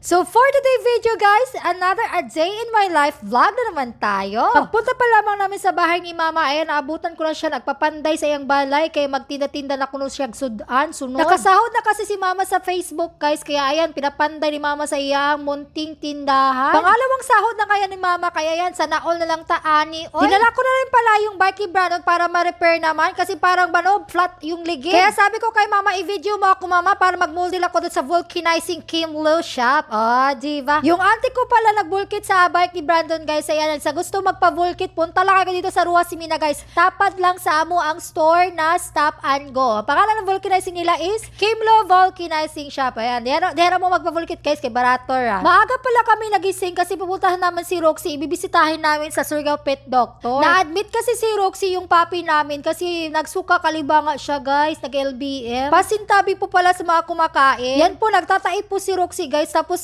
So for today video guys, another a day in my life vlog na naman tayo. Pagpunta pa lamang namin sa bahay ni mama, ayan, naabutan ko na siya, nagpapanday sa iyang balay, kaya magtinda-tinda na kuno siya sudan, sunod. Nakasahod na kasi si mama sa Facebook guys, kaya ayan, pinapanday ni mama sa iyang munting tindahan. Pangalawang sahod na kaya ni mama, kaya yan, sana all na lang taani. Dinala ko na rin pala yung bike ni Brandon para ma-repair naman, kasi parang flat yung ligid. Kaya sabi ko kay mama, i-video mo ako mama, para mag-moldil ako dun sa vulcanizing Kimlo shop. Diba? Yung auntie ko pala nag-vulkit sa bike ni Brandon guys. Ayan, sa gusto magpa-vulkit, punta lang kayo dito sa Ruasimina guys. Tapad lang sa amo ang store na Stop and Go. Pangalan ng vulcanizing nila is Kimlo Vulcanizing Shop. Ayan, dera mo magpa-vulkit guys, kay barator Maaga pala kami nagising kasi pupuntahan namin si Roxy. Ibibisitahin namin sa Surigao Pet Doctor. Na-admit kasi si Roxy yung puppy namin kasi nagsuka kalibanga siya guys, nag-LBM. Pasintabi po pala sa mga kumakain. Yan po, nagtatai po si Roxy guys. Tapos